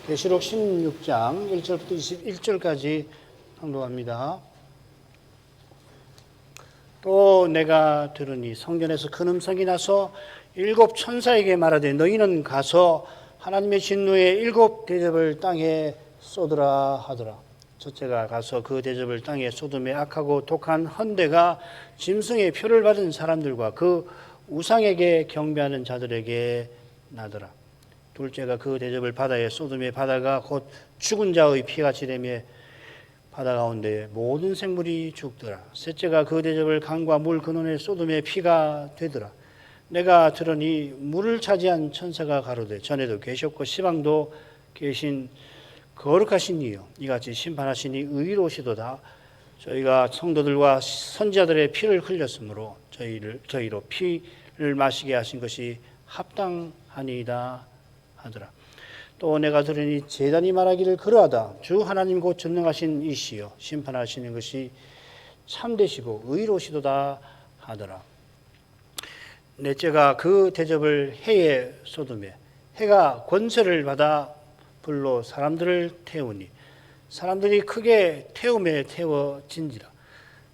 계시록 16장 1절부터 21절까지 항독합니다. 또 내가 들으니 성전에서 큰 음성이 나서 일곱 천사에게 말하되 너희는 가서 하나님의 진노의 일곱 대접을 땅에 쏟으라 하더라. 첫째가 가서 그 대접을 땅에 쏟음에 악하고 독한 헌대가 짐승의 표를 받은 사람들과 그 우상에게 경배하는 자들에게 나더라. 둘째가 그 대접을 바다에 쏟음에 바다가 곧 죽은 자의 피같이 되며 바다 가운데 모든 생물이 죽더라. 셋째가 그 대접을 강과 물 근원에 쏟음에 피가 되더라. 내가 들으니 물을 차지한 천사가 가로되 전에도 계셨고 시방도 계신 거룩하신 이여 이같이 심판하시니 의로우시도다. 저희가 성도들과 선지자들의 피를 흘렸으므로 저희로 피를 마시게 하신 것이 합당하니이다 하더라. 또 내가 들으니 제단이 말하기를 그러하다. 주 하나님 곧 전능하신 이시여 심판하시는 것이 참되시고 의로우시도다 하더라. 넷째가 그 대접을 해에 쏟으며 해가 권세를 받아 불로 사람들을 태우니 사람들이 크게 태움에 태워진지라.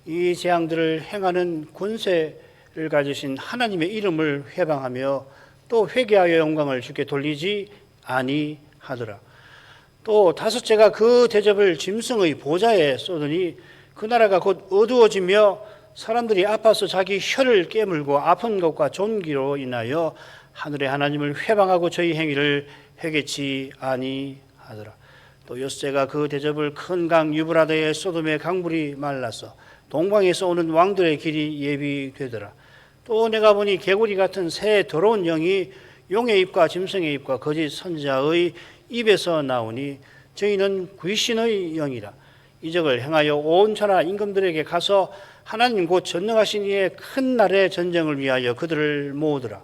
이 재앙들을 행하는 권세를 가지신 하나님의 이름을 회방하며 또 회개하여 영광을 주께 돌리지 아니하더라. 또 다섯째가 그 대접을 짐승의 보좌에 쏟으니 그 나라가 곧 어두워지며 사람들이 아파서 자기 혀를 깨물고 아픈 것과 존귀로 인하여 하늘의 하나님을 회방하고 저희 행위를 회개치 아니하더라. 또 여섯째가 그 대접을 큰 강 유브라데의 쏟음의 강물이 말라서 동방에서 오는 왕들의 길이 예비되더라. 또 내가 보니 개구리 같은 새 더러운 영이 용의 입과 짐승의 입과 거짓 선지자의 입에서 나오니 저희는 귀신의 영이라. 이적을 행하여 온 천하 임금들에게 가서 하나님 곧 전능하신 이의 큰 날의 전쟁을 위하여 그들을 모으더라.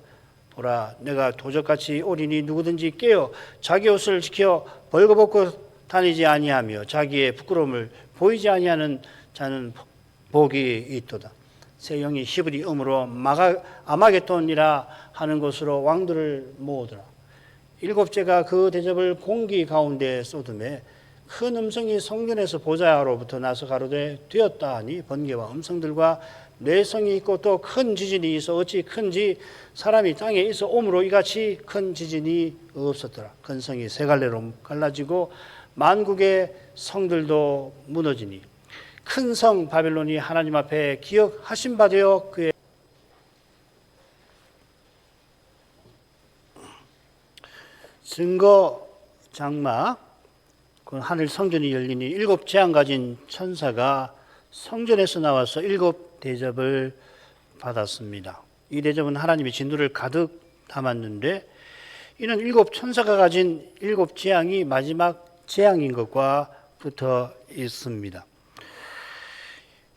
보라 내가 도적같이 오리니 누구든지 깨어 자기 옷을 지켜 벌거벗고 다니지 아니하며 자기의 부끄러움을 보이지 아니하는 자는 복이 있도다. 새 영이 히브리 음으로 아마겟돈이라 하는 곳으로 왕들을 모으더라. 일곱째가 그 대접을 공기 가운데 쏟음에 큰 음성이 성전에서 보좌로부터 나서 가로되 되었다 하니 번개와 음성들과 뇌성이 있고 또 큰 지진이 있어 어찌 큰지 사람이 땅에 있어 오므로 이같이 큰 지진이 없었더라. 큰 성이 세 갈래로 갈라지고 만국의 성들도 무너지니 큰 성 바벨론이 하나님 앞에 기억하신 바 되어 그의 증거 장막 그 하늘 성전이 열리니 일곱 재앙 가진 천사가 성전에서 나와서 일곱 대접을 받았습니다. 이 대접은 하나님의 진노를 가득 담았는데 이는 일곱 천사가 가진 일곱 재앙이 마지막 재앙인 것과 붙어 있습니다.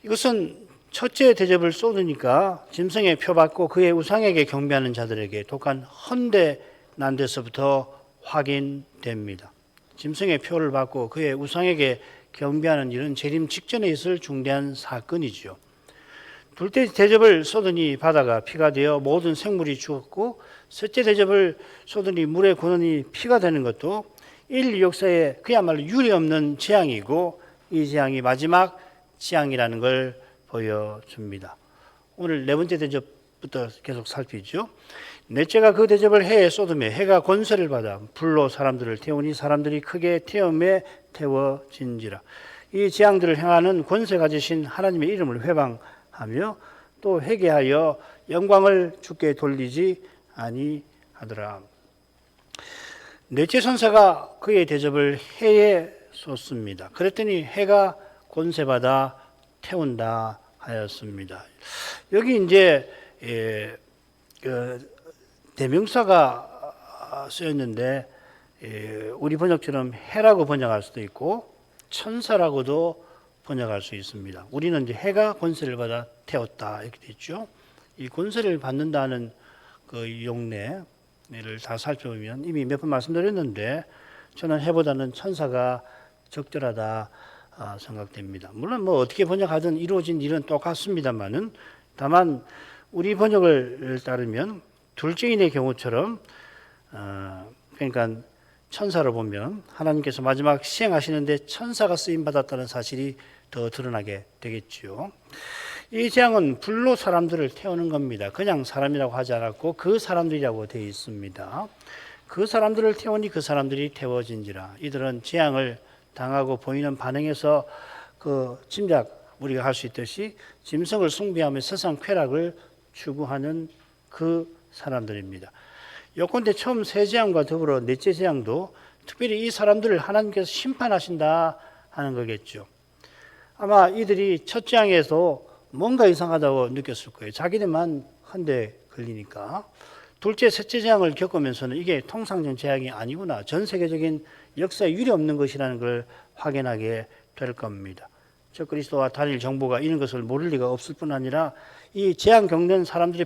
이것은 첫째 대접을 쏟으니까 짐승의 표 받고 그의 우상에게 경배하는 자들에게 독한 헌대 난 데서부터 확인됩니다. 짐승의 표를 받고 그의 우상에게 경배하는 일은 재림 직전에 있을 중대한 사건이지요. 둘째 대접을 쏟으니 바다가 피가 되어 모든 생물이 죽었고 셋째 대접을 쏟으니 물의 근원이 피가 되는 것도 인류 역사에 그야말로 유례없는 재앙이고 이 재앙이 마지막 재앙이라는 걸 보여줍니다. 오늘 네 번째 대접부터 계속 살피죠. 넷째가 그 대접을 해에 쏟으며 해가 권세를 받아 불로 사람들을 태우니 사람들이 크게 태움에 태워진지라. 이 재앙들을 행하는 권세 가지신 하나님의 이름을 회방하며 또 회개하여 영광을 주께 돌리지 아니하더라. 넷째 천사가 그의 대접을 해에 쏟습니다. 그랬더니 해가 권세받아 태운다 하였습니다. 여기 이제 대명사가 쓰였는데 우리 번역처럼 해라고 번역할 수도 있고 천사라고도 번역할 수 있습니다. 우리는 이제 해가 권세를 받아 태웠다 이렇게 됐죠. 이 권세를 받는다는 그 용례를 다 살펴보면 이미 몇 번 말씀드렸는데 저는 해보다는 천사가 적절하다 생각됩니다. 물론 뭐 어떻게 번역하든 이루어진 일은 똑같습니다만은 다만 우리 번역을 따르면 둘째인의 경우처럼 그러니까 천사를 보면 하나님께서 마지막 시행하시는데 천사가 쓰임 받았다는 사실이 더 드러나게 되겠지요. 이 재앙은 불로 사람들을 태우는 겁니다. 그냥 사람이라고 하지 않았고 그 사람들이라고 되어 있습니다. 그 사람들을 태우니 그 사람들이 태워진지라. 이들은 재앙을 당하고 보이는 반응에서 그 짐작 우리가 할 수 있듯이 짐승을 숭배하며 세상 쾌락을 추구하는 그 사람들입니다. 요컨대 처음 세 재앙과 더불어 넷째 재앙도 특별히 이 사람들을 하나님께서 심판하신다 하는 거겠죠. 아마 이들이 첫 재앙에서 뭔가 이상하다고 느꼈을 거예요. 자기들만 한데 걸리니까. 둘째, 셋째 재앙을 겪으면서는 이게 통상적 재앙이 아니구나. 전 세계적인 역사에 유례 없는 것이라는 걸 확인하게 될 겁니다. 적그리스도와 단일 정보가 이런 것을 모를 리가 없을 뿐 아니라 이 재앙 겪는 사람들의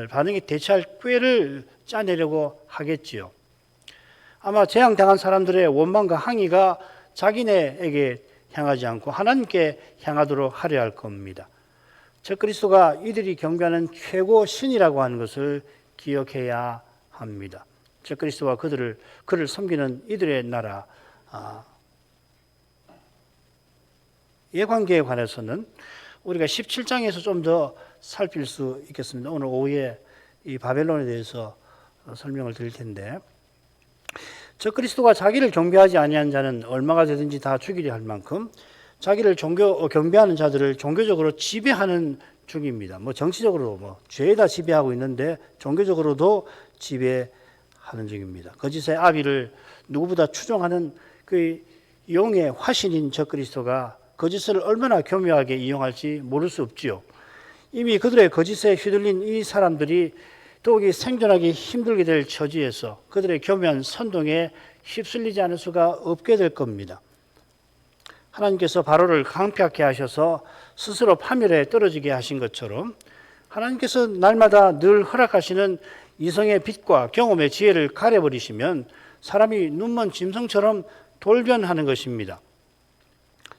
반응에 대처할 꾀를 짜내려고 하겠지요. 아마 재앙 당한 사람들의 원망과 항의가 자기네에게 향하지 않고 하나님께 향하도록 하려 할 겁니다. 적그리스도가 이들이 경배하는 최고 신이라고 하는 것을 기억해야 합니다. 적그리스도와 그를 섬기는 이들의 나라 예관계에 관해서는 우리가 17장에서 좀 더 살필 수 있겠습니다. 오늘 오후에 이 바벨론에 대해서 설명을 드릴 텐데, 적그리스도가 자기를 경배하지 아니한 자는 얼마가 되든지 다 죽이려 할 만큼 자기를 경배하는 자들을 종교적으로 지배하는 중입니다. 정치적으로 죄에다 지배하고 있는데 종교적으로도 지배하는 중입니다. 거짓의 아비를 누구보다 추종하는 그 용의 화신인 적그리스도가 거짓을 얼마나 교묘하게 이용할지 모를 수 없지요. 이미 그들의 거짓에 휘둘린 이 사람들이 더욱이 생존하기 힘들게 될 처지에서 그들의 교묘한 선동에 휩쓸리지 않을 수가 없게 될 겁니다. 하나님께서 바로를 강피하게 하셔서 스스로 파멸에 떨어지게 하신 것처럼 하나님께서 날마다 늘 허락하시는 이성의 빛과 경험의 지혜를 가려버리시면 사람이 눈먼 짐승처럼 돌변하는 것입니다.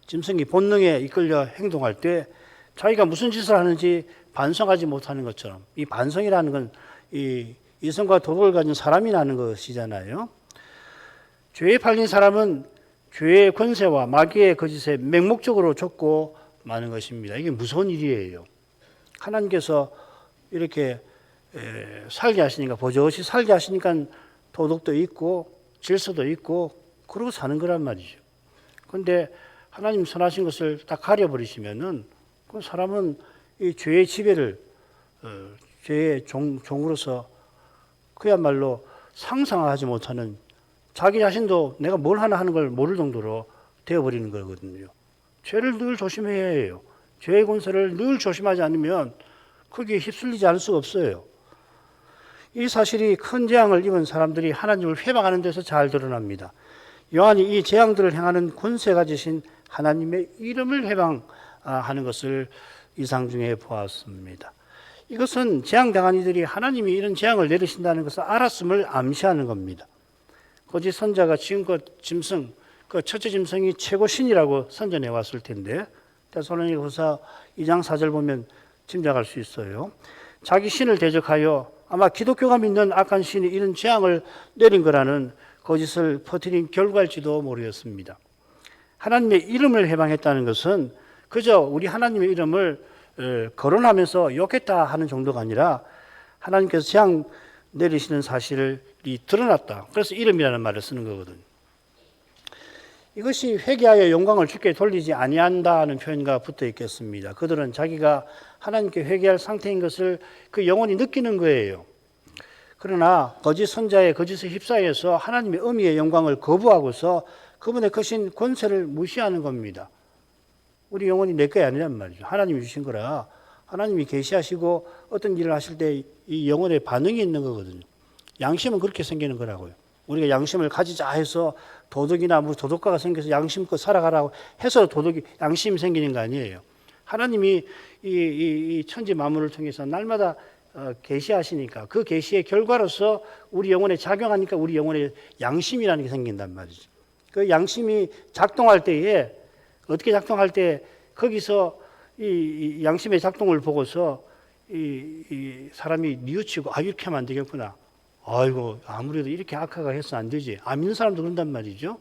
짐승이 본능에 이끌려 행동할 때 자기가 무슨 짓을 하는지 반성하지 못하는 것처럼, 이 반성이라는 건 이 이성과 도덕을 가진 사람이 나는 것이잖아요. 죄에 팔린 사람은 죄의 권세와 마귀의 거짓에 맹목적으로 좇고 마는 것입니다. 이게 무서운 일이에요. 하나님께서 이렇게 살게 하시니까, 버젓이 살게 하시니까 도덕도 있고 질서도 있고 그러고 사는 거란 말이죠. 그런데 하나님 선하신 것을 딱 가려버리시면은 그 사람은 이 죄의 지배를 죄의 종으로서 그야말로 상상하지 못하는, 자기 자신도 내가 뭘 하나 하는 걸 모를 정도로 되어버리는 거거든요. 죄를 늘 조심해야 해요. 죄의 권세를 늘 조심하지 않으면 거기에 휩쓸리지 않을 수가 없어요. 이 사실이 큰 재앙을 입은 사람들이 하나님을 회방하는 데서 잘 드러납니다. 요한이 이 재앙들을 행하는 권세 가지신 하나님의 이름을 회방하는 것을 이상 중에 보았습니다. 이것은 재앙당한 이들이 하나님이 이런 재앙을 내리신다는 것을 알았음을 암시하는 겁니다. 거짓 선자가 지금껏 짐승, 그 첫째 짐승이 최고 신이라고 선전해 왔을 텐데, 데살로니가후서 2장 4절 보면 짐작할 수 있어요. 자기 신을 대적하여 아마 기독교가 믿는 악한 신이 이런 재앙을 내린 거라는 거짓을 퍼뜨린 결과일지도 모르겠습니다. 하나님의 이름을 해방했다는 것은 그저 우리 하나님의 이름을 거론하면서 욕했다 하는 정도가 아니라 하나님께서 재앙 내리시는 사실이 드러났다. 그래서 이름이라는 말을 쓰는 거거든요. 이것이 회개하여 영광을 주께 돌리지 아니한다는 표현과 붙어 있겠습니다. 그들은 자기가 하나님께 회개할 상태인 것을 그 영혼이 느끼는 거예요. 그러나 거짓 선자의 거짓에 휩싸여서 하나님의 의미의 영광을 거부하고서 그분의 크신 권세를 무시하는 겁니다. 우리 영혼이 내 게 아니란 말이죠. 하나님이 주신 거라 하나님이 계시하시고 어떤 일을 하실 때 이 영혼의 반응이 있는 거거든요. 양심은 그렇게 생기는 거라고요. 우리가 양심을 가지자 해서 도덕이나 도덕가가 생겨서 양심껏 살아가라고 해서 양심이 생기는 거 아니에요. 하나님이 이 천지 만물을 통해서 날마다 계시하시니까 그 계시의 결과로서 우리 영혼에 작용하니까 우리 영혼에 양심이라는 게 생긴단 말이죠. 그 양심이 작동할 때에 어떻게 작동할 때 거기서 이 양심의 작동을 보고서 이 사람이 뉘우치고 이렇게 하면 안 되겠구나. 아이고 아무래도 이렇게 악화가 해서 안 되지. 안 믿는 사람도 그런단 말이죠.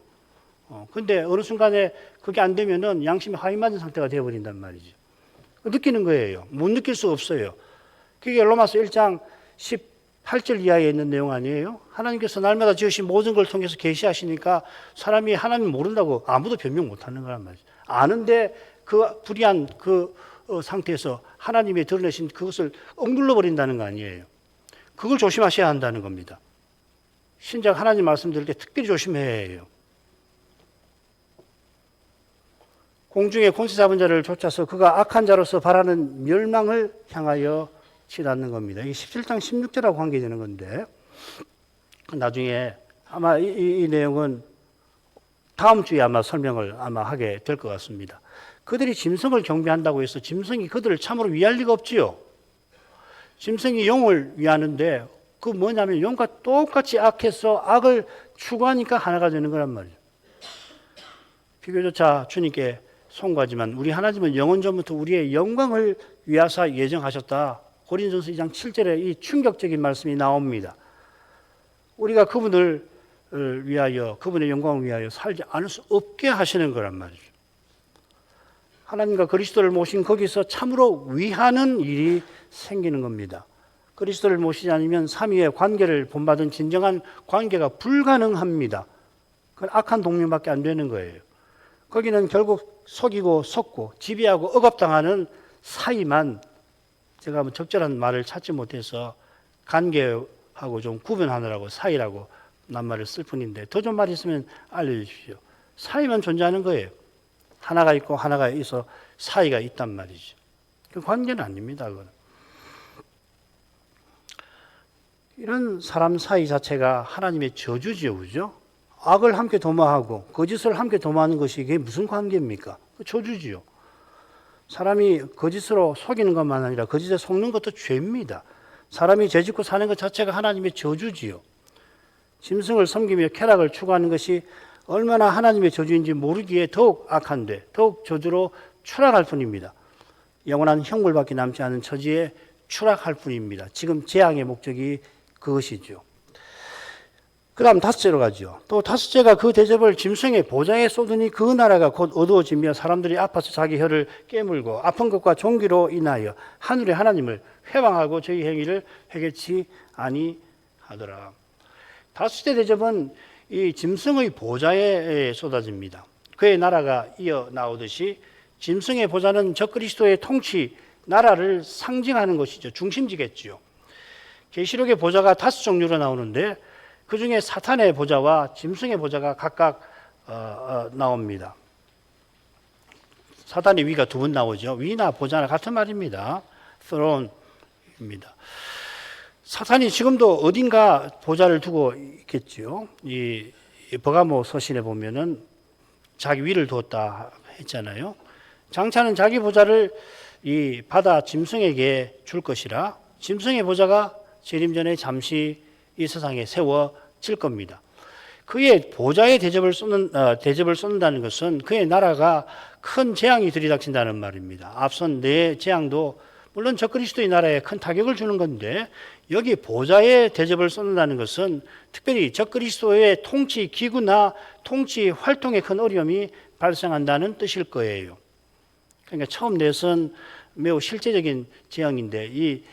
근데 어느 순간에 그게 안 되면은 양심이 하이맞은 상태가 되어버린단 말이죠. 느끼는 거예요. 못 느낄 수 없어요. 그게 로마서 1장 18절 이하에 있는 내용 아니에요? 하나님께서 날마다 지으신 모든 걸 통해서 계시하시니까 사람이 하나님 모른다고 아무도 변명 못 하는 거란 말이죠. 아는데 그 불의한 그 상태에서 하나님이 드러내신 그것을 억눌러 버린다는 거 아니에요. 그걸 조심하셔야 한다는 겁니다. 신작 하나님 말씀 들을 때 특별히 조심해야 해요. 공중에 권세 잡은 자를 쫓아서 그가 악한 자로서 바라는 멸망을 향하여 치닫는 겁니다. 이게 17장 16절하고 관계되는 건데 나중에 아마 이 내용은 다음 주에 아마 설명을 아마 하게 될 것 같습니다. 그들이 짐승을 경배한다고 해서 짐승이 그들을 참으로 위할 리가 없지요. 짐승이 용을 위하는데 그 뭐냐면 용과 똑같이 악해서 악을 추구하니까 하나가 되는 거란 말이에요. 비교조차 주님께 송구하지만 우리 하나님은 영원 전부터 우리의 영광을 위하사 예정하셨다. 고린도전서 2장 7절에 이 충격적인 말씀이 나옵니다. 우리가 그분을 위하여 그분의 영광을 위하여 살지 않을 수 없게 하시는 거란 말이죠. 하나님과 그리스도를 모신 거기서 참으로 위하는 일이 생기는 겁니다. 그리스도를 모시지 않으면 삼위의 관계를 본받은 진정한 관계가 불가능합니다. 그건 악한 동료밖에 안 되는 거예요. 거기는 결국 속이고 속고 지배하고 억압당하는 사이만 제가 뭐 적절한 말을 찾지 못해서 관계하고 좀 구분하느라고 사이라고 낱말을 쓸 뿐인데 더 좋은 말이 있으면 알려주십시오. 사이만 존재하는 거예요. 하나가 있고 하나가 있어 사이가 있단 말이죠. 그 관계는 아닙니다. 그건. 이런 사람 사이 자체가 하나님의 저주지요, 그죠? 악을 함께 도모하고 거짓을 함께 도모하는 것이 이게 무슨 관계입니까? 저주지요. 사람이 거짓으로 속이는 것만 아니라 거짓에 속는 것도 죄입니다. 사람이 죄짓고 사는 것 자체가 하나님의 저주지요. 짐승을 섬기며 쾌락을 추구하는 것이 얼마나 하나님의 저주인지 모르기에 더욱 악한데 더욱 저주로 추락할 뿐입니다. 영원한 형벌밖에 남지 않은 처지에 추락할 뿐입니다. 지금 재앙의 목적이 그것이죠. 그 다음 다섯째로 가죠. 또 다섯째가 그 대접을 짐승의 보좌에 쏟으니 그 나라가 곧 어두워지며 사람들이 아파서 자기 혀를 깨물고 아픈 것과 종기로 인하여 하늘의 하나님을 회방하고 저희 행위를 회개치 아니하더라. 다섯째 대접은 이 짐승의 보좌에 쏟아집니다. 그의 나라가 이어 나오듯이 짐승의 보좌는 적그리스도의 통치, 나라를 상징하는 것이죠. 중심지겠지요. 계시록의 보좌가 5종류로 나오는데 그 중에 사탄의 보좌와 짐승의 보좌가 각각 나옵니다. 사탄의 위가 2번 나오죠. 위나 보좌나 같은 말입니다. throne입니다. 사탄이 지금도 어딘가 보좌를 두고 있겠지요. 이 버가모 서신에 보면은 자기 위를 두었다 했잖아요. 장차는 자기 보좌를 이 바다 짐승에게 줄 것이라 짐승의 보좌가 재림 전에 잠시 이 세상에 세워질 겁니다. 그의 보좌에 대접을 쏟는다는 것은 그의 나라가 큰 재앙이 들이닥친다는 말입니다. 앞선 네 재앙도 물론 적그리스도의 나라에 큰 타격을 주는 건데 여기 보좌에 대접을 쏟는다는 것은 특별히 적그리스도의 통치 기구나 통치 활동에 큰 어려움이 발생한다는 뜻일 거예요. 그러니까 처음 넷은 매우 실제적인 재앙인데 이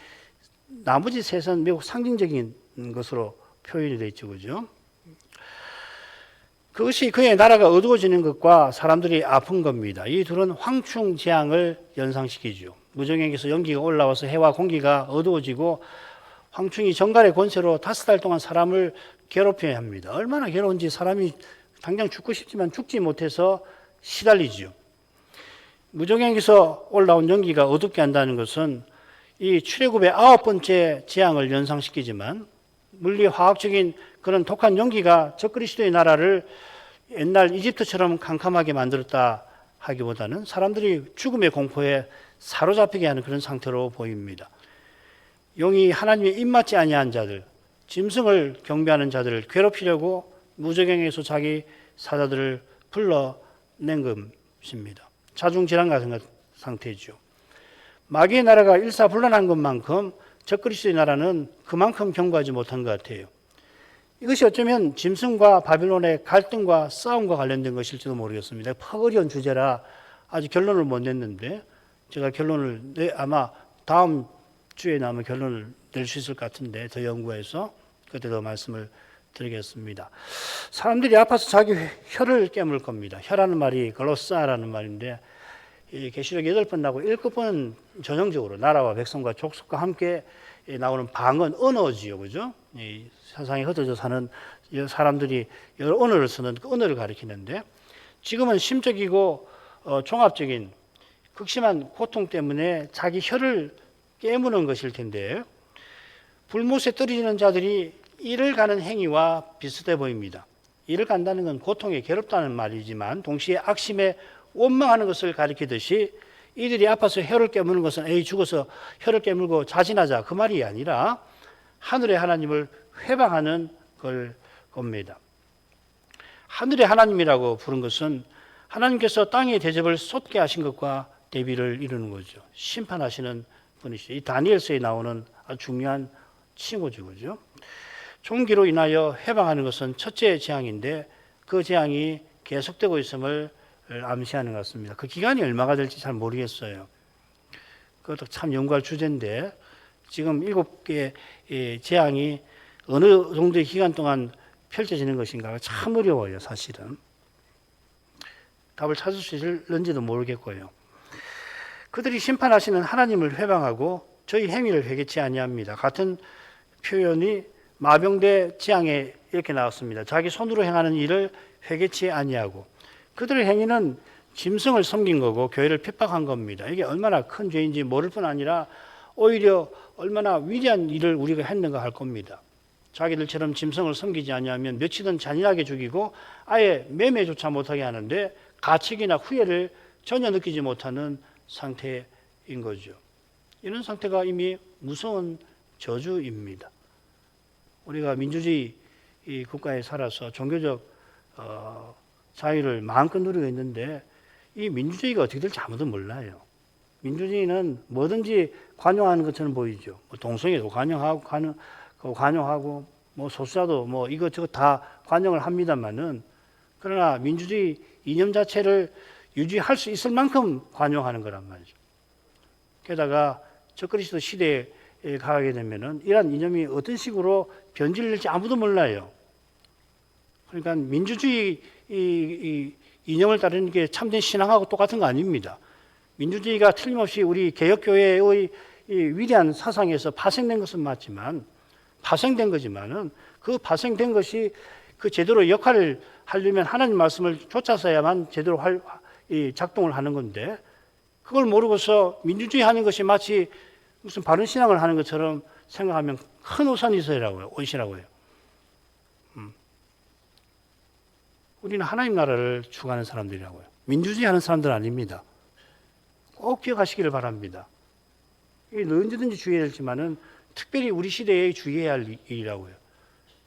나머지 셋은 매우 상징적인 것으로 표현이 되어 있죠. 그죠? 그것이 그의 나라가 어두워지는 것과 사람들이 아픈 겁니다. 이 둘은 황충 재앙을 연상시키죠. 무정에게서 연기가 올라와서 해와 공기가 어두워지고 황충이 정갈의 권세로 5달 동안 사람을 괴롭혀야 합니다. 얼마나 괴로운지 사람이 당장 죽고 싶지만 죽지 못해서 시달리지요. 무정에게서 올라온 연기가 어둡게 한다는 것은 이 출애굽의 9번째 재앙을 연상시키지만 물리화학적인 그런 독한 연기가 적그리스도의 나라를 옛날 이집트처럼 캄캄하게 만들었다 하기보다는 사람들이 죽음의 공포에 사로잡히게 하는 그런 상태로 보입니다. 용이 하나님의 입맞지 아니한 자들, 짐승을 경배하는 자들을 괴롭히려고 무저갱에서 자기 사자들을 불러낸 것입니다. 자중질환 같은 상태죠. 마귀의 나라가 일사불란한 것만큼 적그리스도의 나라는 그만큼 견고하지 못한 것 같아요. 이것이 어쩌면 짐승과 바빌론의 갈등과 싸움과 관련된 것일지도 모르겠습니다. 퍽 어려운 주제라 아직 결론을 못 냈는데 제가 결론을 아마 다음 주에 아마 결론을 낼 수 있을 것 같은데 더 연구해서 그때 더 말씀을 드리겠습니다. 사람들이 아파서 자기 혀를 깨물 겁니다. 혀라는 말이 글로사라는 말인데 계시록 8번 나오고 7번은 전형적으로 나라와 백성과 족속과 함께 나오는 방언, 언어지요. 그죠? 이 세상에 흩어져 사는 사람들이 여러 언어를 쓰는 그 언어를 가리키는데 지금은 심적이고 종합적인 극심한 고통 때문에 자기 혀를 깨무는 것일 텐데 불못에 떨어지는 자들이 이를 가는 행위와 비슷해 보입니다. 이를 간다는 건 고통에 괴롭다는 말이지만 동시에 악심에 원망하는 것을 가리키듯이 이들이 아파서 혀를 깨무는 것은 에이 죽어서 혀를 깨물고 자진하자 그 말이 아니라 하늘의 하나님을 회방하는 걸 겁니다. 하늘의 하나님이라고 부른 것은 하나님께서 땅의 대접을 쏟게 하신 것과 대비를 이루는 거죠. 심판하시는 분이시죠. 이 다니엘서에 나오는 아주 중요한 칭호죠. 그죠? 종기로 인하여 해방하는 것은 첫째 재앙인데 그 재앙이 계속되고 있음을 암시하는 것 같습니다. 그 기간이 얼마가 될지 잘 모르겠어요. 그것도 참 연구할 주제인데 지금 7개의 재앙이 어느 정도의 기간 동안 펼쳐지는 것인가가 참 어려워요. 사실은. 답을 찾을 수 있을는지도 모르겠고요. 그들이 심판하시는 하나님을 회방하고 저희 행위를 회개치 아니합니다. 같은 표현이 마병대 재앙에 이렇게 나왔습니다. 자기 손으로 행하는 일을 회개치 아니하고 그들의 행위는 짐승을 섬긴 거고 교회를 핍박한 겁니다. 이게 얼마나 큰 죄인지 모를 뿐 아니라 오히려 얼마나 위대한 일을 우리가 했는가 할 겁니다. 자기들처럼 짐승을 섬기지 아니하면 며칠은 잔인하게 죽이고 아예 매매조차 못하게 하는데 가책이나 후회를 전혀 느끼지 못하는 상태인 거죠. 이런 상태가 이미 무서운 저주입니다. 우리가 민주주의 국가에 살아서 종교적 자유를 마음껏 누리고 있는데 이 민주주의가 어떻게 될지 아무도 몰라요. 민주주의는 뭐든지 관용하는 것처럼 보이죠. 뭐 동성애도 관용하고 뭐 소수자도 뭐 이것저것 다 관용을 합니다만은 그러나 민주주의 이념 자체를 유지할 수 있을 만큼 관용하는 거란 말이죠. 게다가 적그리스도 시대에 가게 되면은 이러한 이념이 어떤 식으로 변질될지 아무도 몰라요. 그러니까 민주주의 이 이념을 따르는 게 참된 신앙하고 똑같은 거 아닙니다. 민주주의가 틀림없이 우리 개혁교회의 이 위대한 사상에서 파생된 것은 맞지만 파생된 거지만은 그 파생된 것이 그 제대로 역할을 하려면 하나님 말씀을 쫓아서야만 제대로 작동을 하는 건데 그걸 모르고서 민주주의 하는 것이 마치 무슨 바른 신앙을 하는 것처럼 생각하면 큰 오산이 있어라고요. 오시라고요. 우리는 하나님 나라를 추구하는 사람들이라고요. 민주주의 하는 사람들 아닙니다. 꼭 기억하시기를 바랍니다. 이게 언제든지 주의해야 되지만은 특별히 우리 시대에 주의해야 할 일이라고요.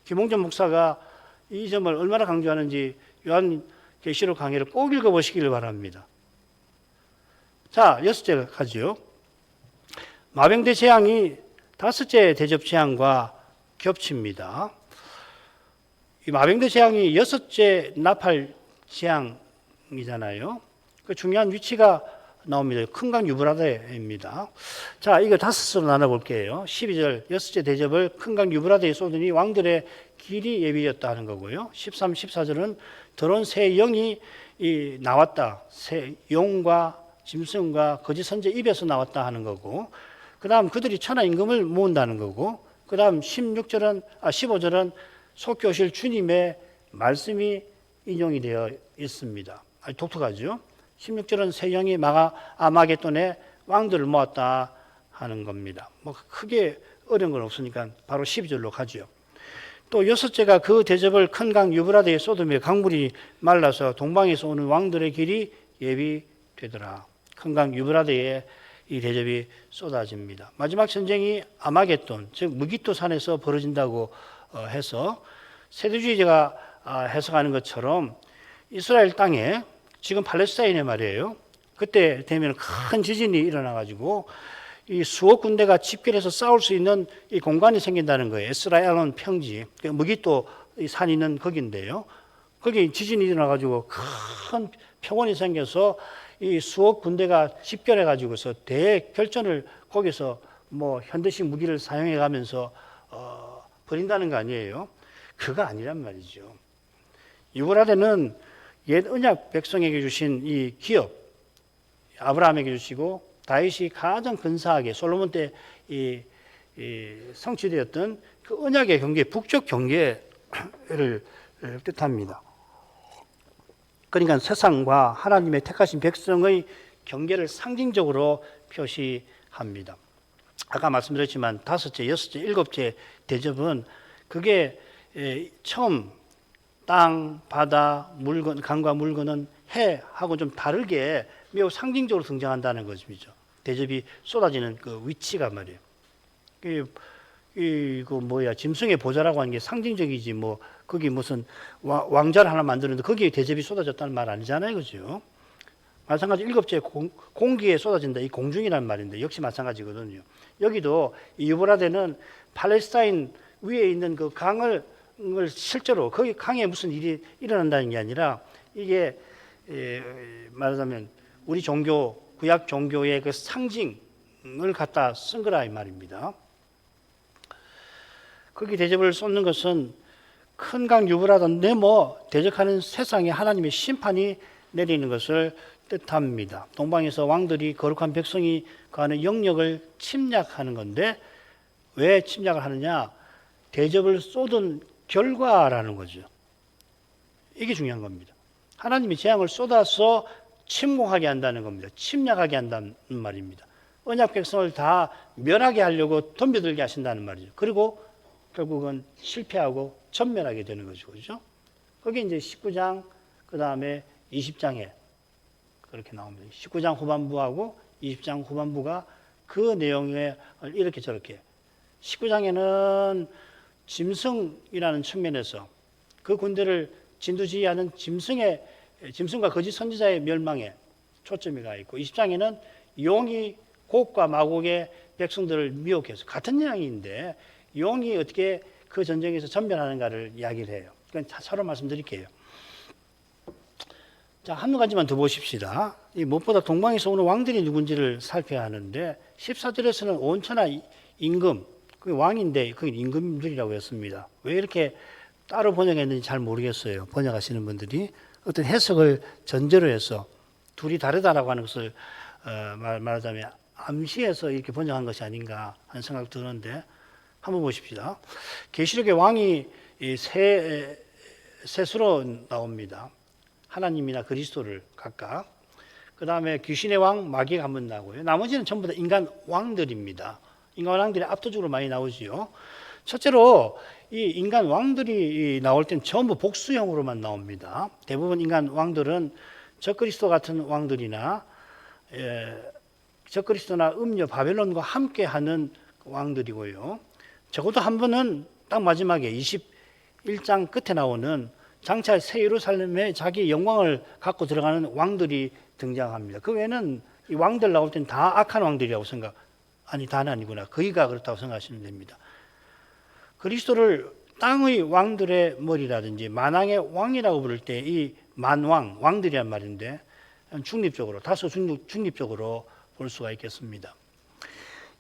김홍전 목사가 이 점을 얼마나 강조하는지 요한계시록 강해를 꼭 읽어보시기를 바랍니다. 자, 6째 가지요. 마병대 재앙이 5째 대접 재앙과 겹칩니다. 이 마병대 재앙이 6째 나팔 재앙이잖아요. 그 중요한 위치가 나옵니다. 큰 강 유브라데입니다. 자, 이거 5으로 나눠볼게요. 12절 6째 대접을 큰 강 유브라데에 쏟으니 왕들의 길이 예비였다 하는 거고요. 13, 14절은 더러운 새 영이 나왔다. 새 용과 짐승과 거짓 선제 입에서 나왔다 하는 거고, 그 다음 그들이 천하 임금을 모은다는 거고, 그 다음 15절은 속히 오실 주님의 말씀이 인용이 되어 있습니다. 아주 독특하죠. 16절은 새 영이 아마겟돈에 왕들을 모았다 하는 겁니다. 뭐 크게 어려운 건 없으니까 바로 12절로 가죠. 또 6째가 그 대접을 큰 강 유브라데에 쏟으며 강물이 말라서 동방에서 오는 왕들의 길이 예비되더라. 큰 강 유브라데에 이 대접이 쏟아집니다. 마지막 전쟁이 아마겟돈, 즉 무기토 산에서 벌어진다고 해서 세대주의자가 해석하는 것처럼 이스라엘 땅에 지금 팔레스타인의 말이에요. 그때 되면 큰 지진이 일어나가지고 이 수억 군대가 집결해서 싸울 수 있는 이 공간이 생긴다는 거예요. 에스라엘론 평지, 무기토 이 산이 있는 거기인데요. 거기 지진이 일어나가지고 큰 표본이 생겨서 이 수억 군대가 집결해가지고서 대결전을 거기서 뭐 현대식 무기를 사용해가면서 벌인다는 거 아니에요. 그거 아니란 말이죠. 유브라데는 옛 언약 백성에게 주신 이 기업, 아브라함에게 주시고 다윗이 가장 근사하게 솔로몬 때 이 성취되었던 그 언약의 경계, 북쪽 경계를 뜻합니다. 그러니까 세상과 하나님의 택하신 백성의 경계를 상징적으로 표시합니다. 아까 말씀드렸지만 5째, 6째, 7째 대접은 그게 처음 땅, 바다, 물건, 강과 물건은 해하고 좀 다르게 매우 상징적으로 등장한다는 것이죠. 대접이 쏟아지는 그 위치가 말이에요. 이거 뭐야, 짐승의 보좌라고 하는 게 상징적이지 뭐 거기 무슨 왕자를 하나 만드는데 거기에 대접이 쏟아졌다는 말 아니잖아요, 그죠? 마찬가지 7째 공기에 쏟아진다, 이 공중이라는 말인데 역시 마찬가지거든요. 여기도 이 유브라데는 팔레스타인 위에 있는 그 강을 실제로 거기 강에 무슨 일이 일어난다는 게 아니라 이게 말하자면 우리 종교, 구약 종교의 그 상징을 갖다 쓴 거라 이 말입니다. 거기 대접을 쏟는 것은 큰 강 유브라데 네모 대적하는 세상에 하나님의 심판이 내리는 것을 뜻합니다. 동방에서 왕들이 거룩한 백성이 가는 영역을 침략하는 건데 왜 침략을 하느냐? 대접을 쏟은 결과라는 거죠. 이게 중요한 겁니다. 하나님이 재앙을 쏟아서 침공하게 한다는 겁니다. 침략하게 한다는 말입니다. 언약 백성을 다 멸하게 하려고 덤벼들게 하신다는 말이죠. 그리고 결국은 실패하고 전멸하게 되는 거죠. 그죠? 그게 이제 19장, 그 다음에 20장에 그렇게 나옵니다. 19장 후반부하고 20장 후반부가 그 내용에 이렇게 저렇게 19장에는 짐승이라는 측면에서 그 군대를 진두지휘하는 짐승과 거짓 선지자의 멸망에 초점이 가 있고 20장에는 용이 곡과 마곡의 백성들을 미혹해서 같은 내용인데 용이 어떻게 그 전쟁에서 전멸하는가를 이야기를 해요. 그러니까 서로 말씀드릴게요. 자, 한 가지만 더 보십시다. 이 무엇보다 동방에서 오는 왕들이 누군지를 살펴야 하는데 14절에서는 온천하 임금, 그게 왕인데 그게 임금들이라고 했습니다. 왜 이렇게 따로 번역했는지 잘 모르겠어요. 번역하시는 분들이 어떤 해석을 전제로 해서 둘이 다르다라고 하는 것을 말하자면 암시해서 이렇게 번역한 것이 아닌가 하는 생각이 드는데 한번 보십시다. 계시록의 왕이 셋으로 나옵니다. 하나님이나 그리스도를 각각. 그 다음에 귀신의 왕, 마귀가 한번 나오고요. 나머지는 전부 다 인간 왕들입니다. 인간 왕들이 압도적으로 많이 나오지요. 첫째로 이 인간 왕들이 나올 땐 전부 복수형으로만 나옵니다. 대부분 인간 왕들은 적그리스도 같은 왕들이나 적그리스도나 음녀 바벨론과 함께하는 왕들이고요. 적어도 한 번은 딱 마지막에 21장 끝에 나오는 장차 새 예루살렘에 자기 영광을 갖고 들어가는 왕들이 등장합니다. 그 외에는 이 왕들 나올 땐 다 악한 왕들이라고 다는 아니구나. 거기가 그렇다고 생각하시면 됩니다. 그리스도를 땅의 왕들의 머리라든지 만왕의 왕이라고 부를 때 이 만왕, 왕들이란 말인데 중립적으로, 다소 중립적으로 볼 수가 있겠습니다.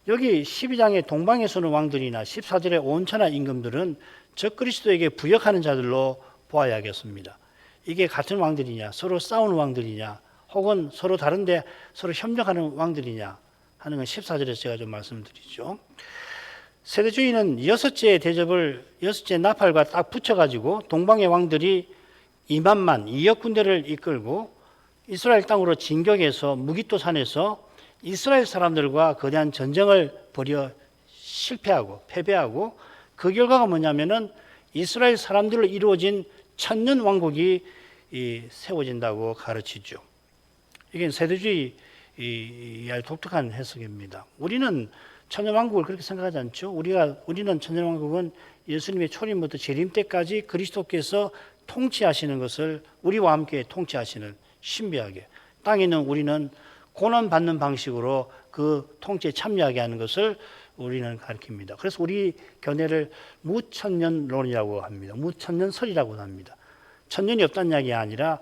여기 12장의 동방에서는 왕들이나 14절의 온천하 임금들은 적그리스도에게 부역하는 자들로 보아야겠습니다. 이게 같은 왕들이냐, 서로 싸우는 왕들이냐, 혹은 서로 다른데 서로 협력하는 왕들이냐 하는 건 14절에서 제가 좀 말씀드리죠. 세대주의는 6째 나팔과 딱 붙여가지고 동방의 왕들이 2억 군대를 이끌고 이스라엘 땅으로 진격해서 무기토 산에서 이스라엘 사람들과 거대한 전쟁을 벌여 실패하고 패배하고 그 결과가 뭐냐면은 이스라엘 사람들로 이루어진 천년 왕국이 세워진다고 가르치죠. 이게 세대주의의 독특한 해석입니다. 우리는 천년 왕국을 그렇게 생각하지 않죠. 우리는 천년 왕국은 예수님의 초림부터 재림 때까지 그리스도께서 통치하시는 것을 우리와 함께 통치하시는 신비하게 땅에 있는 우리는 고난받는 방식으로 그 통치에 참여하게 하는 것을 우리는 가르칩니다. 그래서 우리 견해를 무천년론이라고 합니다. 무천년설이라고 합니다. 천년이 없다는 이야기가 아니라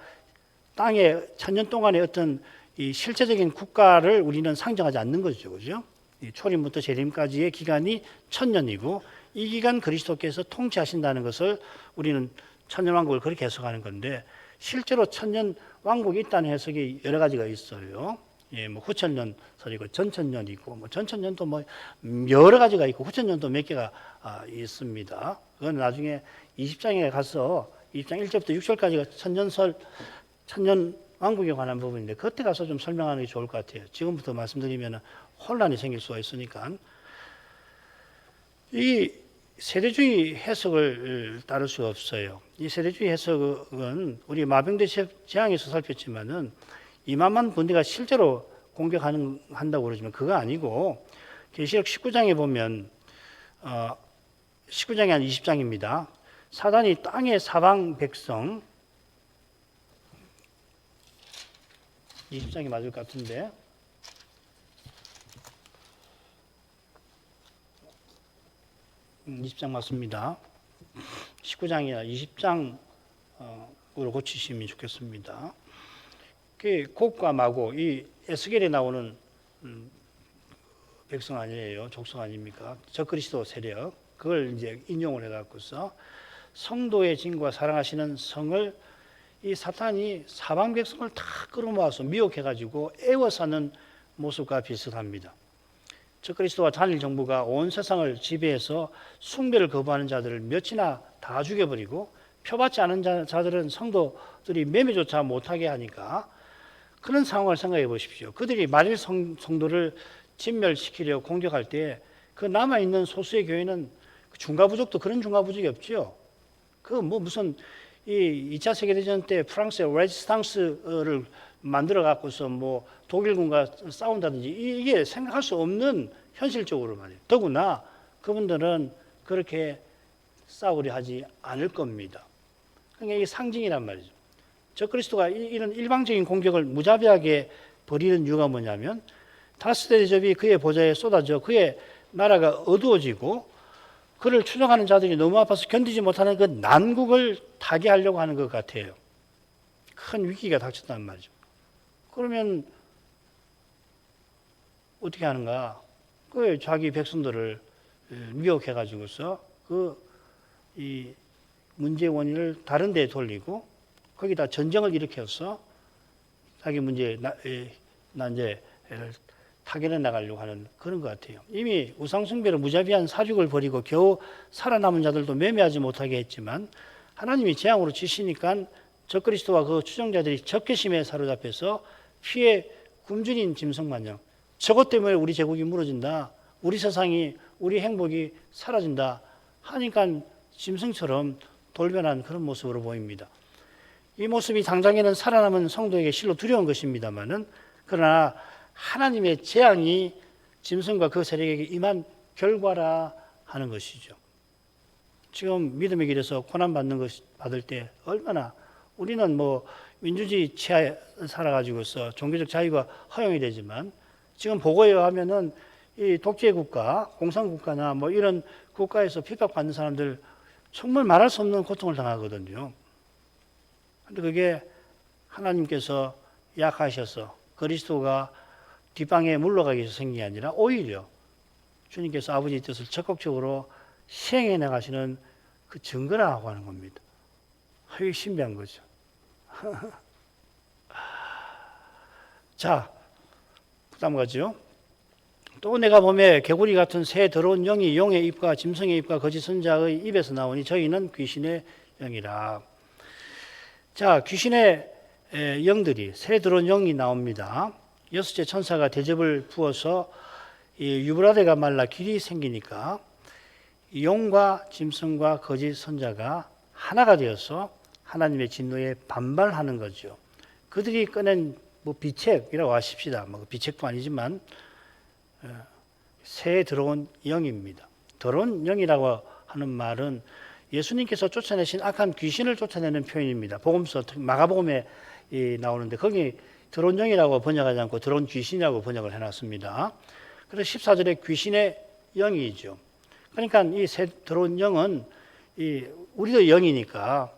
땅에 천년 동안의 어떤 이 실제적인 국가를 우리는 상정하지 않는 거죠. 그죠? 이 초림부터 재림까지의 기간이 천년이고 이 기간 그리스도께서 통치하신다는 것을 우리는 천년왕국을 그렇게 해석하는 건데 실제로 천년왕국이 있다는 해석이 여러 가지가 있어요. 예, 뭐 후천년설이고 전천년이고 뭐 전천년도 뭐 여러 가지가 있고 후천년도 몇 개가 있습니다. 그건 나중에 20장에 가서 20장 1절부터 6절까지가 천년설, 천년왕국에 관한 부분인데 그때 가서 좀 설명하는 게 좋을 것 같아요. 지금부터 말씀드리면 혼란이 생길 수가 있으니까. 이 세대주의 해석을 따를 수가 없어요. 이 세대주의 해석은 우리 마병대 재앙에서 살폈지만은 2만만 군대가 실제로 공격한다고 그러지만 그거 아니고 계시록 19장에 보면 19장이 한 20장입니다. 사단이 땅의 사방 백성 20장이 맞을 것 같은데 20장 맞습니다. 19장이나 20장으로 고치시면 좋겠습니다. 곡과 마고 이 에스겔에 나오는 백성 아니에요. 족속 아닙니까? 적그리스도 세력 그걸 이제 인용을 해갖고서 성도의 진과 사랑하시는 성을 이 사탄이 사방 백성을 다 끌어모아서 미혹해가지고 애워싸는 모습과 비슷합니다. 적그리스도와 단일 정부가 온 세상을 지배해서 숭배를 거부하는 자들을 몇이나 다 죽여버리고 표받지 않은 자들은 성도들이 매매조차 못하게 하니까 그런 상황을 생각해 보십시오. 그들이 만일 성도를 진멸시키려 공격할 때 그 남아있는 소수의 교회는 중과부족도 그런 중과부족이 없지요. 그 뭐 무슨 이 2차 세계대전 때 프랑스의 레지스탕스를 만들어 갖고서 뭐 독일군과 싸운다든지 이게 생각할 수 없는 현실적으로 말이에요. 더구나 그분들은 그렇게 싸우려 하지 않을 겁니다. 그러니까 이게 상징이란 말이죠. 적그리스도가 이런 일방적인 공격을 무자비하게 벌이는 이유가 뭐냐면 다스 대접이 그의 보좌에 쏟아져 그의 나라가 어두워지고 그를 추종하는 자들이 너무 아파서 견디지 못하는 그 난국을 타개하려고 하는 것 같아요. 큰 위기가 닥쳤단 말이죠. 그러면 어떻게 하는가? 그 자기 백성들을 미혹해가지고서 이 문제의 원인을 다른 데에 돌리고 거기다 전쟁을 일으켜서 자기 난제를 타결해 나가려고 하는 그런 것 같아요. 이미 우상숭배로 무자비한 사륙을 벌이고 겨우 살아남은 자들도 매매하지 못하게 했지만 하나님이 재앙으로 치시니까 적그리스도와 그 추종자들이 적개심에 사로잡혀서 피에 굶주린 짐승마냥 저것 때문에 우리 제국이 무너진다. 우리 세상이 우리 행복이 사라진다. 하니까 짐승처럼 돌변한 그런 모습으로 보입니다. 이 모습이 당장에는 살아남은 성도에게 실로 두려운 것입니다만은 그러나 하나님의 재앙이 짐승과 그 세력에게 임한 결과라 하는 것이죠. 지금 믿음의 길에서 받을 때 얼마나 우리는 뭐 민주주의 치하에 살아가지고서 종교적 자유가 허용이 되지만 지금 보고에 의하면은 이 독재 국가, 공산국가나 뭐 이런 국가에서 핍박받는 사람들 정말 말할 수 없는 고통을 당하거든요. 근데 그게 하나님께서 약하셔서 그리스도가 뒷방에 물러가기 위해서 생긴 게 아니라 오히려 주님께서 아버지의 뜻을 적극적으로 시행해 나가시는 그 증거라고 하는 겁니다. 이게 신비한 거죠. 자, 그다음 가죠. 또 내가 보매 개구리 같은 새 더러운 영이 용의 입과 짐승의 입과 거짓 선자의 입에서 나오니 저희는 귀신의 영이라. 자, 귀신의 영들이 새 더러운 영이 나옵니다. 여섯째 천사가 대접을 부어서 이 유브라데가 말라 길이 생기니까 용과 짐승과 거짓 선자가 하나가 되어서 하나님의 진노에 반발하는 거죠. 그들이 꺼낸 뭐 비책이라고 하십시다. 뭐 비책도 아니지만 새 더러운 영입니다. 더러운 영이라고 하는 말은 예수님께서 쫓아내신 악한 귀신을 쫓아내는 표현입니다. 복음서 마가복음에 나오는데 거기 더러운 영이라고 번역하지 않고 더러운 귀신이라고 번역을 해놨습니다. 그래서 14절에 귀신의 영이죠. 그러니까 이 더러운 영은 우리도 영이니까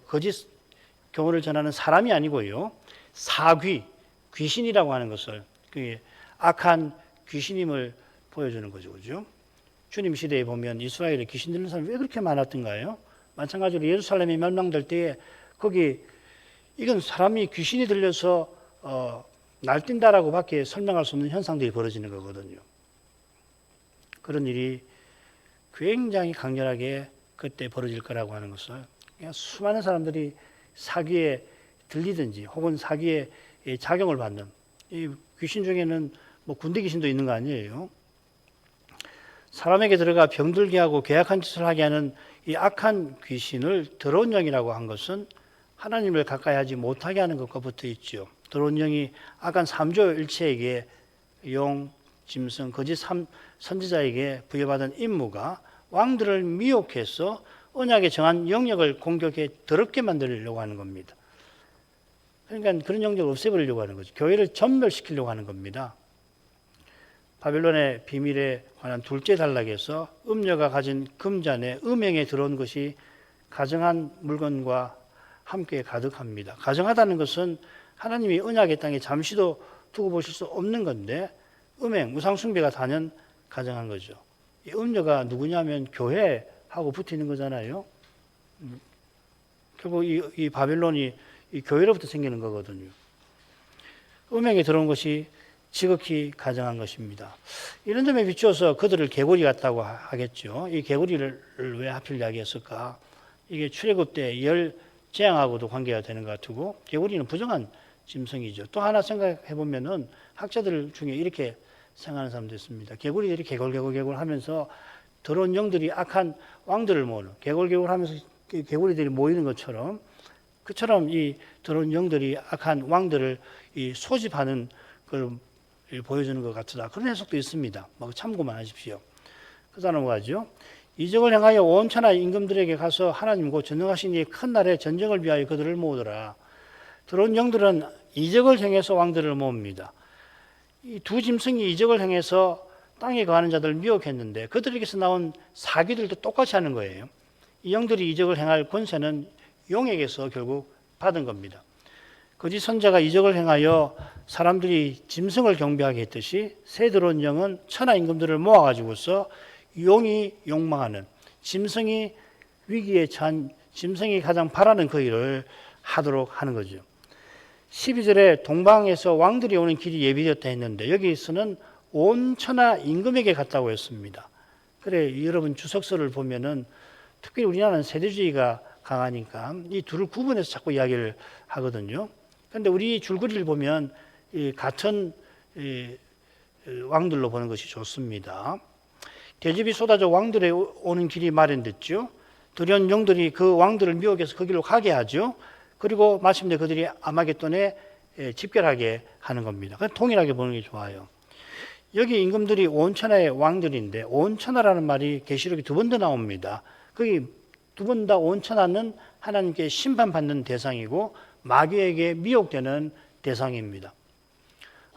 거짓 교훈을 전하는 사람이 아니고요. 사귀, 귀신이라고 하는 것을 악한 귀신임을 보여주는 거죠. 그죠? 주님 시대에 보면 이스라엘에 귀신 들린 사람이 왜 그렇게 많았던가요? 마찬가지로 예루살렘이 멸망될 때에 거기 이건 사람이 귀신이 들려서 날뛴다라고 밖에 설명할 수 없는 현상들이 벌어지는 거거든요. 그런 일이 굉장히 강렬하게 그때 벌어질 거라고 하는 것을 그냥 수많은 사람들이 사기에 들리든지 혹은 사기에 작용을 받는 이 귀신 중에는 뭐 군대 귀신도 있는 거 아니에요. 사람에게 들어가 병들게 하고 괴악한 짓을 하게 하는 이 악한 귀신을 더러운 영이라고 한 것은 하나님을 가까이 하지 못하게 하는 것과 붙어 있죠. 더러운 영이 악한 삼조 일체에게 용, 짐승, 거짓 선지자에게 부여받은 임무가 왕들을 미혹해서 언약에 정한 영역을 공격해 더럽게 만들려고 하는 겁니다. 그러니까 그런 영역을 없애버리려고 하는 거죠. 교회를 전멸시키려고 하는 겁니다. 바벨론의 비밀에 관한 둘째 단락에서 음녀가 가진 금잔에 음행에 들어온 것이 가정한 물건과 함께 가득합니다. 가정하다는 것은 하나님이 언약의 땅에 잠시도 두고 보실 수 없는 건데 음행, 우상숭배가 단연 가정한 거죠. 이 음녀가 누구냐면 교회하고 붙어 있는 거잖아요. 결국 이 바벨론이 이 교회로부터 생기는 거거든요. 음행에 들어온 것이 지극히 가정한 것입니다. 이런 점에 비추어서 그들을 개구리 같다고 하겠죠. 이 개구리를 왜 하필 이야기했을까? 이게 출애굽 때 열 재앙하고도 관계가 되는 것 같고 개구리는 부정한 짐승이죠. 또 하나 생각해 보면은 학자들 중에 이렇게 생각하는 사람도 있습니다. 개구리들이 개굴개굴 하면서 더러운 영들이 악한 왕들을 모으는 개굴개굴 하면서 개구리들이 모이는 것처럼 그처럼 이 더러운 영들이 악한 왕들을 소집하는 걸 보여주는 것 같다. 그런 해석도 있습니다. 참고만 하십시오. 그 다음은 뭐죠? 이적을 행하여 온 천하 임금들에게 가서 하나님 곧 전능하신 이 큰 날의 전쟁을 위하여 그들을 모으더라. 더러운 영들은 이적을 행해서 왕들을 모읍니다. 이 두 짐승이 이적을 행해서 땅에 거하는 자들을 미혹했는데 그들에게서 나온 사기들도 똑같이 하는 거예요. 이 영들이 이적을 행할 권세는 용에게서 결국 받은 겁니다. 거짓 선자가 이적을 행하여 사람들이 짐승을 경배하게 했듯이 새 들어온 영은 천하 임금들을 모아가지고서 용이 욕망하는 짐승이 위기에 처한 짐승이 가장 바라는 그 일을 하도록 하는 거죠. 12절에 동방에서 왕들이 오는 길이 예비되었다 했는데 여기서는 온 천하 임금에게 갔다고 했습니다. 그래 여러분 주석서를 보면은 특히 우리나라는 세대주의가 강하니까 이 둘을 구분해서 자꾸 이야기를 하거든요. 그런데 우리 줄거리를 보면 같은 왕들로 보는 것이 좋습니다. 대접이 쏟아져 왕들의 오는 길이 마련됐죠. 두려운 영들이 그 왕들을 미혹해서 그 길로 가게 하죠. 그리고 마침내 그들이 아마겟돈에 집결하게 하는 겁니다. 그래서 동일하게 보는 게 좋아요. 여기 임금들이 온 천하의 왕들인데 온 천하라는 말이 계시록에 두 번 더 나옵니다. 거기 두 번 다 온 천하는 하나님께 심판받는 대상이고 마귀에게 미혹되는 대상입니다.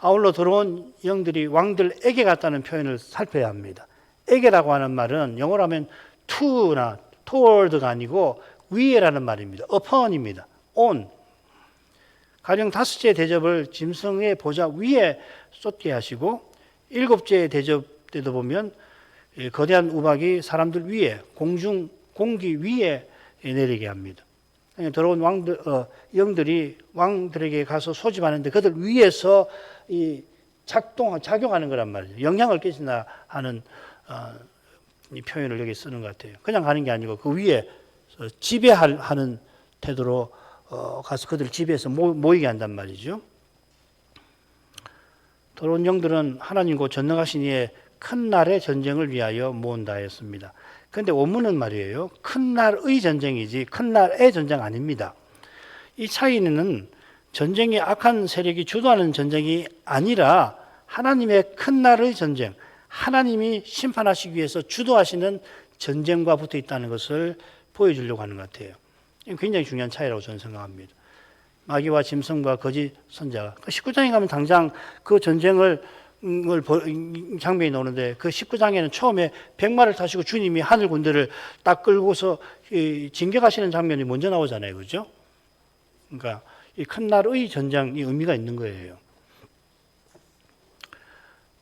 아울러 들어온 영들이 왕들에게 갔다는 표현을 살펴야 합니다. 에게라고 하는 말은 영어로 하면 to나 toward가 아니고 위에라는 말입니다. upon입니다. on. 가령 다섯째 대접을 짐승의 보좌 위에 쏟게 하시고 일곱째 대접 때도 보면 거대한 우박이 사람들 위에 공기 위에 내리게 합니다. 들어온 영들이 왕들에게 가서 소집하는데 그들 위에서 작용하는 거란 말이죠. 영향을 끼친다 하는 이 표현을 여기 쓰는 것 같아요. 그냥 가는 게 아니고 그 위에 지배하는 태도로 가서 그들 지배해서 모이게 한단 말이죠. 더러운 영들은 하나님과 전능하신 이의 큰 날의 전쟁을 위하여 모은다 했습니다. 그런데 원문은 말이에요. 큰 날의 전쟁이지 큰 날의 전쟁 아닙니다. 이 차이는 전쟁이 악한 세력이 주도하는 전쟁이 아니라 하나님의 큰 날의 전쟁, 하나님이 심판하시기 위해서 주도하시는 전쟁과 붙어 있다는 것을 보여주려고 하는 것 같아요. 굉장히 중요한 차이라고 저는 생각합니다. 마귀와 짐승과 거짓 선자가 19장에 가면 당장 그 전쟁을 장면이 나오는데 그 19장에는 처음에 백마를 타시고 주님이 하늘 군대를 딱 끌고서 진격하시는 장면이 먼저 나오잖아요. 그죠? 그러니까 이 큰 날의 전쟁이 의미가 있는 거예요.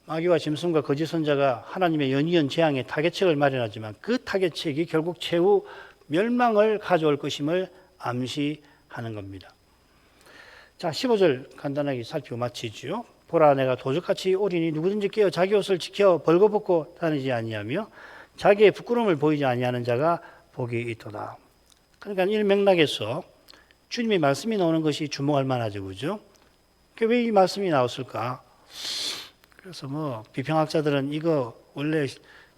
마귀와 짐승과 거짓 선자가 하나님의 연이은 재앙의 타겟책을 마련하지만 그 타겟책이 결국 최후 멸망을 가져올 것임을 암시하는 겁니다. 자, 15절 간단하게 살피고 마치지요. 보라, 내가 도적같이 오리니 누구든지 깨어 자기 옷을 지켜 벌거벗고 다니지 아니하며 자기의 부끄러움을 보이지 아니하는 자가 복이 있도다. 그러니까 이 맥락에서 주님의 말씀이 나오는 것이 주목할 만하죠. 그죠? 왜 이 말씀이 나왔을까? 그래서 비평학자들은 이거 원래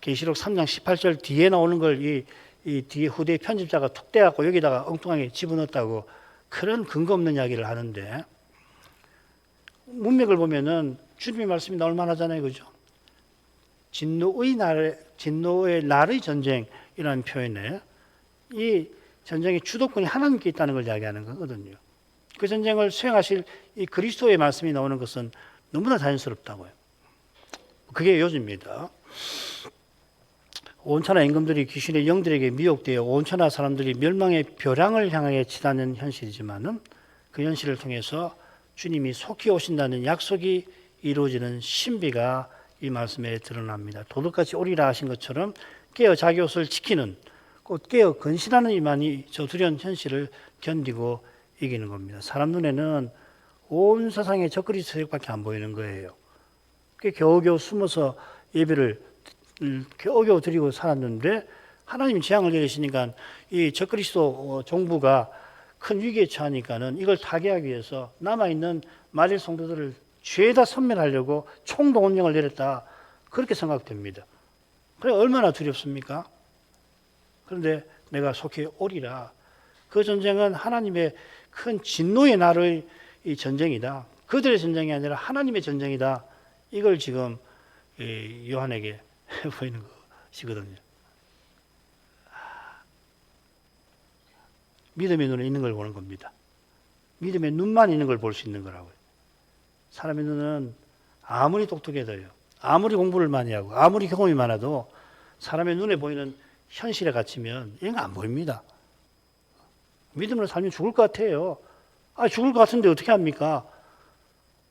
계시록 3장 18절 뒤에 나오는 걸 이 뒤에 후대 편집자가 툭 떼갖고 여기다가 엉뚱하게 집어넣었다고 그런 근거 없는 이야기를 하는데 문맥을 보면은 주님의 말씀이 나올 만하잖아요. 그죠? 진노의 날의 전쟁이라는 표현에 이 전쟁의 주도권이 하나님께 있다는 걸 이야기하는 거거든요. 그 전쟁을 수행하실 이 그리스도의 말씀이 나오는 것은 너무나 자연스럽다고요. 그게 요지입니다. 온천하 임금들이 귀신의 영들에게 미혹되어 온천하 사람들이 멸망의 벼랑을 향하여 치닫는 현실이지만은 그 현실을 통해서 주님이 속히 오신다는 약속이 이루어지는 신비가 이 말씀에 드러납니다. 도둑같이 오리라 하신 것처럼 깨어 자기 옷을 지키는 곧 깨어 근신하는 이만이 저 두려운 현실을 견디고 이기는 겁니다. 사람 눈에는 온 세상에 적그리스도 세력밖에 안 보이는 거예요. 겨우겨우 숨어서 예배를 겨우겨우 드리고 살았는데 하나님이 재앙을 내리시니까 이 적그리스도 정부가 큰 위기에 처하니까는 이걸 타개하기 위해서 남아있는 마릴 성도들을 죄다 섬멸하려고 총동원령을 내렸다. 그렇게 생각됩니다. 그래 얼마나 두렵습니까? 그런데 내가 속히 오리라. 그 전쟁은 하나님의 큰 진노의 날의 이 전쟁이다. 그들의 전쟁이 아니라 하나님의 전쟁이다. 이걸 지금 요한에게 보이는 것이거든요. 믿음의 눈에 있는 걸 보는 겁니다. 믿음의 눈만 있는 걸 볼 수 있는 거라고요. 사람의 눈은 아무리 똑똑해도요, 아무리 공부를 많이 하고, 아무리 경험이 많아도 사람의 눈에 보이는 현실에 갇히면 이런 거 안 보입니다. 믿음으로 살면 죽을 것 같아요. 죽을 것 같은데 어떻게 합니까?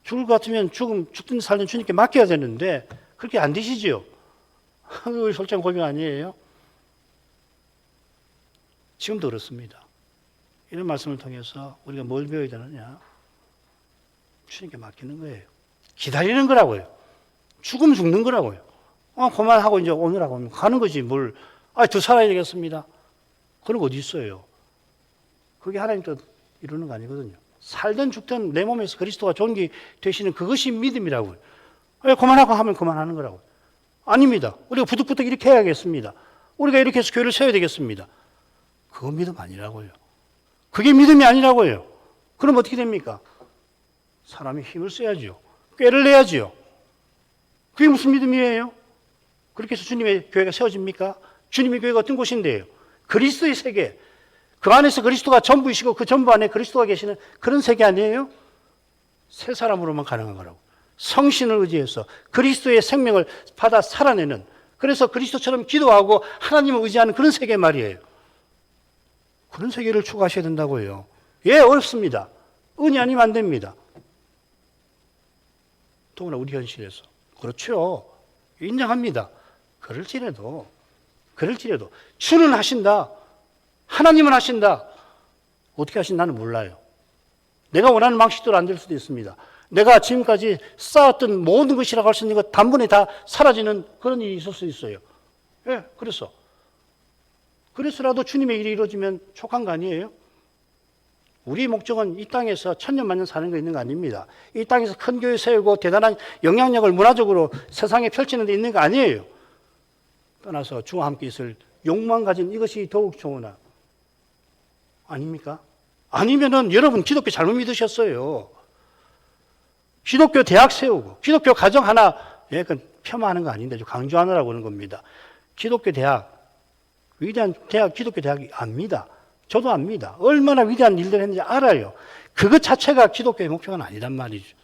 죽을 것 같으면 죽든 살든 주님께 맡겨야 되는데 그렇게 안 되시지요? 그거 솔직한 고백 아니에요? 지금도 그렇습니다. 이런 말씀을 통해서 우리가 뭘 배워야 되느냐? 주님께 맡기는 거예요. 기다리는 거라고요. 죽는 거라고요. 그만하고 이제 오늘하고 가는 거지 뭘. 더 살아야 되겠습니다. 그런 거 어디 있어요? 그게 하나님 뜻 이루는 거 아니거든요. 살든 죽든 내 몸에서 그리스도가 존귀되시는 그것이 믿음이라고요. 그만하고 하면 그만하는 거라고요. 아닙니다. 우리가 부득부득 이렇게 해야겠습니다. 우리가 이렇게 해서 교회를 세워야 되겠습니다. 그건 믿음 아니라고요. 그게 믿음이 아니라고요. 그럼 어떻게 됩니까? 사람이 힘을 써야지요. 꾀를 내야지요. 그게 무슨 믿음이에요? 그렇게 해서 주님의 교회가 세워집니까? 주님의 교회가 어떤 곳인데요? 그리스도의 세계. 그 안에서 그리스도가 전부이시고 그 전부 안에 그리스도가 계시는 그런 세계 아니에요? 새 사람으로만 가능한 거라고. 성신을 의지해서 그리스도의 생명을 받아 살아내는, 그래서 그리스도처럼 기도하고 하나님을 의지하는 그런 세계 말이에요. 그런 세계를 추구하셔야 된다고요. 어렵습니다. 은이 아니면 안 됩니다. 더구나 우리 현실에서. 그렇죠. 인정합니다. 그럴지라도 주는 하신다. 하나님은 하신다. 어떻게 하신다 나는 몰라요. 내가 원하는 방식대로 안 될 수도 있습니다. 내가 지금까지 쌓았던 모든 것이라고 할 수 있는 것 단번에 다 사라지는 그런 일이 있을 수 있어요. 그래서라도 주님의 일이 이루어지면 촉한 거 아니에요? 우리 목적은 이 땅에서 천년만년 사는 거 있는 거 아닙니다. 이 땅에서 큰 교회 세우고 대단한 영향력을 문화적으로 세상에 펼치는 데 있는 거 아니에요. 떠나서 주와 함께 있을 욕망 가진 이것이 더욱 좋으나 아닙니까? 아니면은 여러분 기독교 잘못 믿으셨어요. 기독교 대학 세우고 기독교 가정 하나 그건 폄하하는 거 아닌데 강조하느라고 하는 겁니다. 기독교 대학, 위대한 대학, 기독교 대학이 압니다. 저도 압니다. 얼마나 위대한 일들을 했는지 알아요. 그것 자체가 기독교의 목표는 아니란 말이죠.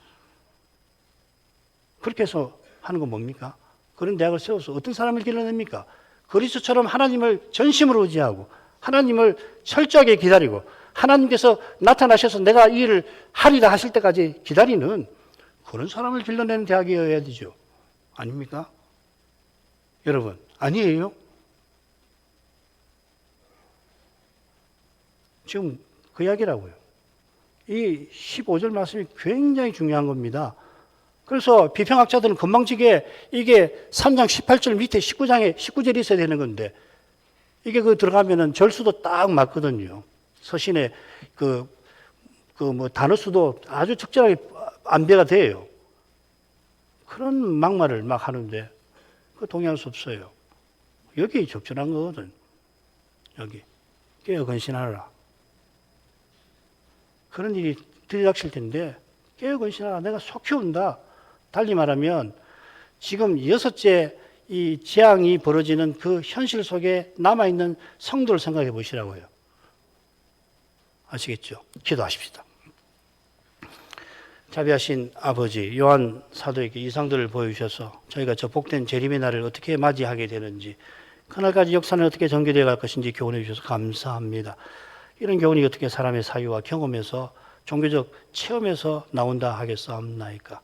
그렇게 해서 하는 건 뭡니까? 그런 대학을 세워서 어떤 사람을 길러냅니까? 그리스도처럼 하나님을 전심으로 의지하고 하나님을 철저하게 기다리고 하나님께서 나타나셔서 내가 이 일을 하리라 하실 때까지 기다리는 그런 사람을 길러내는 대학이어야 되죠. 아닙니까? 여러분, 아니에요? 지금 그 이야기라고요. 이 15절 말씀이 굉장히 중요한 겁니다. 그래서 비평학자들은 건방지게 이게 3장 18절 밑에 19절이 있어야 되는 건데 이게 들어가면은 절수도 딱 맞거든요. 서신의 단어 수도 아주 적절하게 안배가 돼요. 그런 막말을 막 하는데 동의할 수 없어요. 여기 적절한 거거든. 여기. 깨어 건신하라. 그런 일이 들이닥칠 텐데 깨어 건신하라. 내가 속히 온다. 달리 말하면 지금 6째 이 재앙이 벌어지는 그 현실 속에 남아있는 성도를 생각해 보시라고요. 아시겠죠? 기도하십시다. 자비하신 아버지 요한 사도에게 이상들을 보여주셔서 저희가 저 복된 재림의 날을 어떻게 맞이하게 되는지 그날까지 역사는 어떻게 전개되어 갈 것인지 교훈해 주셔서 감사합니다. 이런 교훈이 어떻게 사람의 사유와 경험에서 종교적 체험에서 나온다 하겠사옵나이까.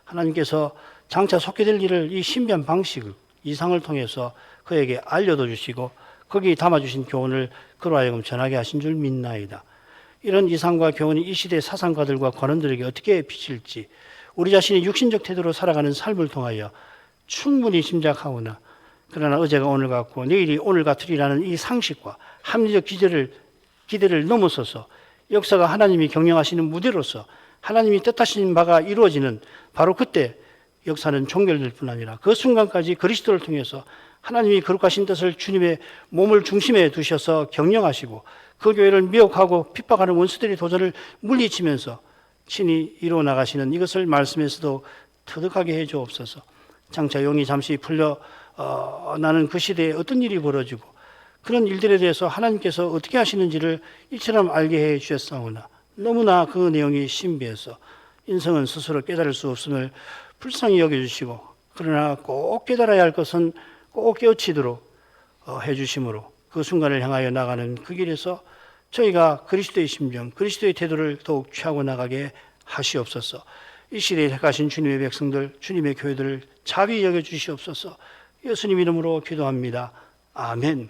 하나님께서 장차 속게 될 일을 이 신비한 방식을 이상을 통해서 그에게 알려도 주시고 거기 담아주신 교훈을 그로 하여금 전하게 하신 줄 믿나이다. 이런 이상과 교훈이 이 시대의 사상가들과 관원들에게 어떻게 비칠지 우리 자신이 육신적 태도로 살아가는 삶을 통하여 충분히 짐작하오나 그러나 어제가 오늘 같고 내일이 오늘 같으리라는 이 상식과 합리적 기대를 넘어서서 역사가 하나님이 경영하시는 무대로서 하나님이 뜻하신 바가 이루어지는 바로 그때 역사는 종결될 뿐 아니라 그 순간까지 그리스도를 통해서 하나님이 거룩하신 뜻을 주님의 몸을 중심에 두셔서 경영하시고 그 교회를 미혹하고 핍박하는 원수들의 도전을 물리치면서 친히 이루어 나가시는 이것을 말씀에서도 터득하게 해 주옵소서. 장차 용이 잠시 풀려 나는 그 시대에 어떤 일이 벌어지고 그런 일들에 대해서 하나님께서 어떻게 하시는지를 이처럼 알게 해 주셨사오나 너무나 그 내용이 신비해서 인성은 스스로 깨달을 수 없음을 불쌍히 여겨주시고 그러나 꼭 깨달아야 할 것은 꼭 깨우치도록 해주심으로 그 순간을 향하여 나가는 그 길에서 저희가 그리스도의 심정, 그리스도의 태도를 더욱 취하고 나가게 하시옵소서. 이 시대에 택하신 주님의 백성들, 주님의 교회들을 자비 여겨주시옵소서. 예수님 이름으로 기도합니다. 아멘.